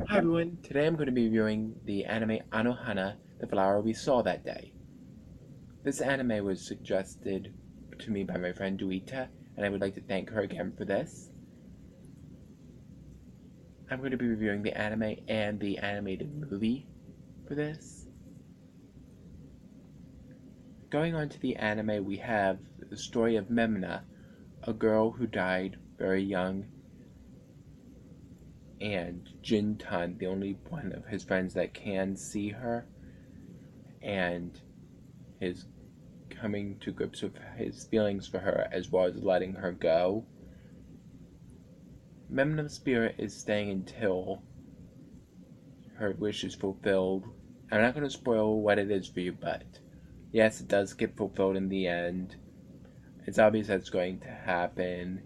Hi everyone, today I'm going to be reviewing the anime Anohana, the flower we saw that day. This anime was suggested to me by my friend Duita, and I would like to thank her again for this. I'm going to be reviewing the anime and the animated movie for this. Going on to the anime, we have the story of Memna, a girl who died very young, and Jintan, the only one of his friends that can see her, and his coming to grips with his feelings for her as well as letting her go. Memnon's spirit is staying until her wish is fulfilled. I'm not going to spoil what it is for you, but yes, it does get fulfilled in the end. It's obvious that's going to happen,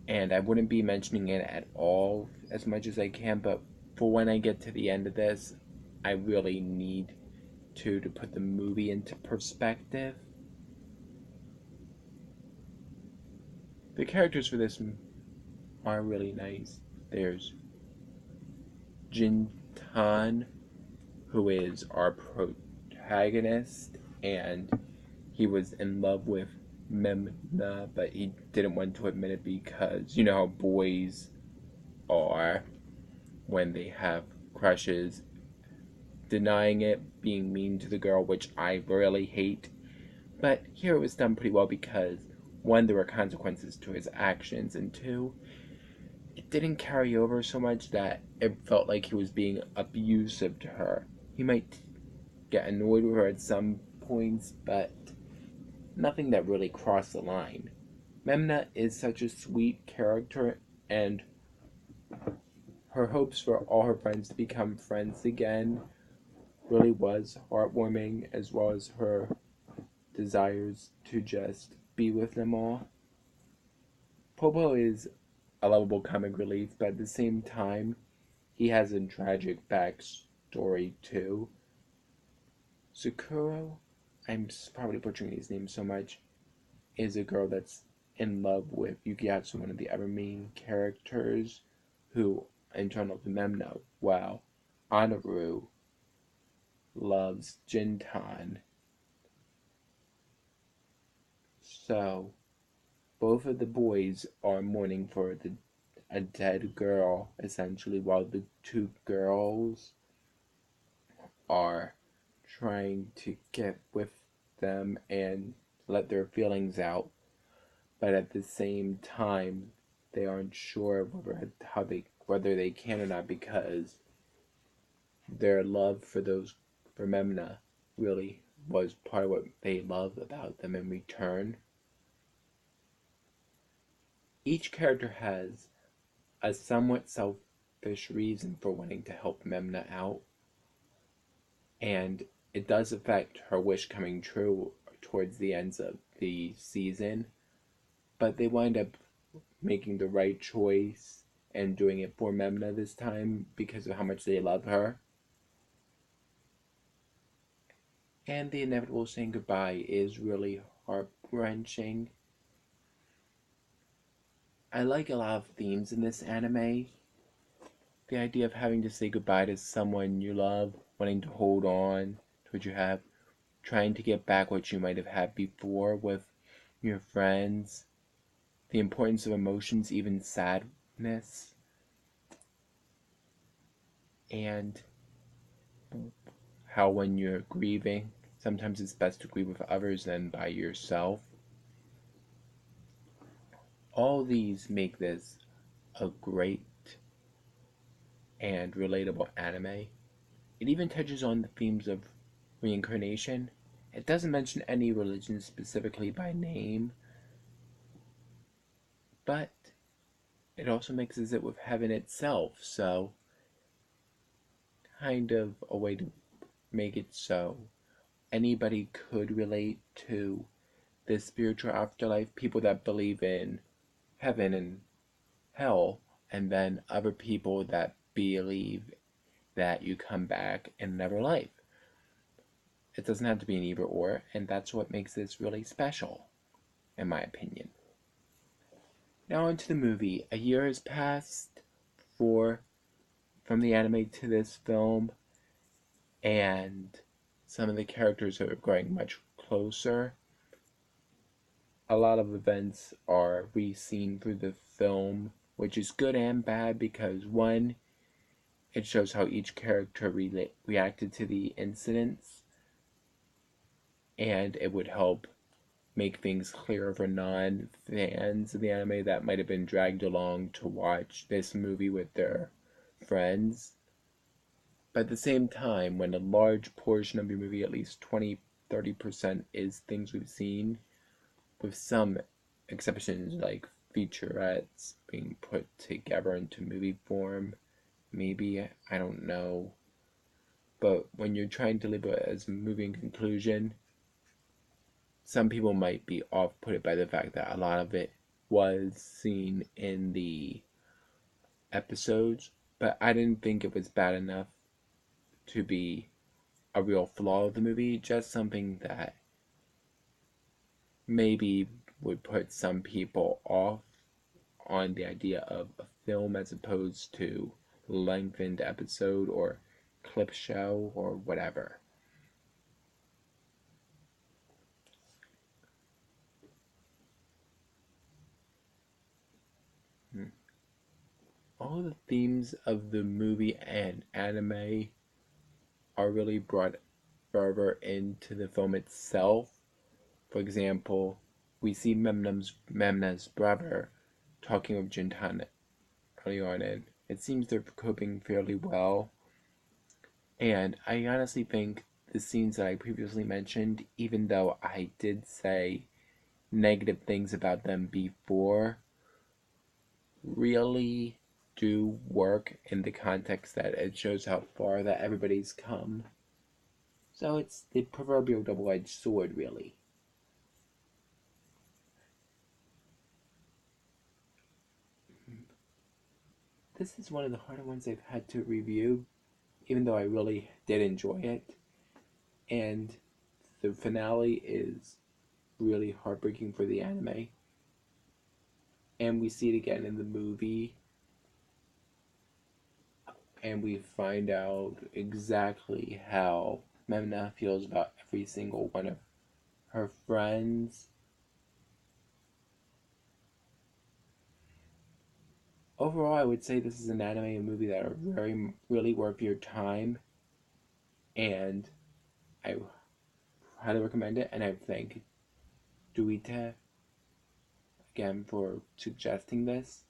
and I wouldn't be mentioning it at all as much as I can, but for when I get to the end of this, I really need to put the movie into perspective. The characters for this are really nice. There's Jin Tan, who is our protagonist, and he was in love with Memna, but he didn't want to admit it because you know how boys are when they have crushes, denying it, being mean to the girl, which I really hate. But here it was done pretty well because one, there were consequences to his actions, and two, it didn't carry over so much that it felt like he was being abusive to her. He might get annoyed with her at some points, but nothing that really crossed the line. Memna is such a sweet character, and her hopes for all her friends to become friends again really was heartwarming, as well as her desires to just be with them all. Popo is a lovable comic relief, but at the same time, he has a tragic backstory too. Sakuro, I'm probably butchering his name so much, is a girl that's in love with Yukiatsu, one of the other main characters, who, in turn, loves Memno. Wow. Anaru loves Jintan. So, both of the boys are mourning for a dead girl, essentially, while the two girls are trying to get with them and let their feelings out, but at the same time, they aren't sure whether they can or not because their love for Memna really was part of what they love about them in return. Each character has a somewhat selfish reason for wanting to help Memna out, and it does affect her wish coming true towards the ends of the season, but they wind up making the right choice and doing it for Memna this time because of how much they love her. And the inevitable saying goodbye is really heart wrenching. I like a lot of themes in this anime. The idea of having to say goodbye to someone you love, wanting to hold on to what you have, trying to get back what you might have had before with your friends, the importance of emotions, even sadness, and how when you're grieving, sometimes it's best to grieve with others than by yourself. All these make this a great and relatable anime. It even touches on the themes of reincarnation. It doesn't mention any religion specifically by name, but it also mixes it with heaven itself, so kind of a way to make it so anybody could relate to this spiritual afterlife. People that believe in heaven and hell, and then other people that believe that you come back in another life. It doesn't have to be an either or, and that's what makes this really special, in my opinion. Now, on to the movie. A year has passed for from the anime to this film, and some of the characters are growing much closer. A lot of events are re-seen through the film, which is good and bad because one, it shows how each character reacted to the incidents, and it would help make things clearer for non-fans of the anime that might have been dragged along to watch this movie with their friends. But at the same time, when a large portion of your movie, at least 20-30%, is things we've seen, with some exceptions like featurettes being put together into movie form, maybe, I don't know. But when you're trying to label it as a movie in conclusion, some people might be off-put by the fact that a lot of it was seen in the episodes, but I didn't think it was bad enough to be a real flaw of the movie, just something that maybe would put some people off on the idea of a film as opposed to lengthened episode or clip show or whatever. All the themes of the movie and anime are really brought further into the film itself. For example, we see Memna's brother talking with Jintan early on, and it seems they're coping fairly well. And I honestly think the scenes that I previously mentioned, even though I did say negative things about them before, really do work in the context that it shows how far that everybody's come. So it's the proverbial double-edged sword, really. This is one of the harder ones I've had to review, even though I really did enjoy it. And the finale is really heartbreaking for the anime. And we see it again in the movie, and we find out exactly how Memna feels about every single one of her friends. Overall, I would say this is an anime and movie that are really worth your time, and I highly recommend it. And I thank Duita again for suggesting this.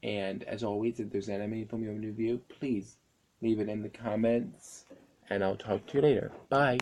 And as always, if there's anime film you want to review, please leave it in the comments, and I'll talk to you later. Bye.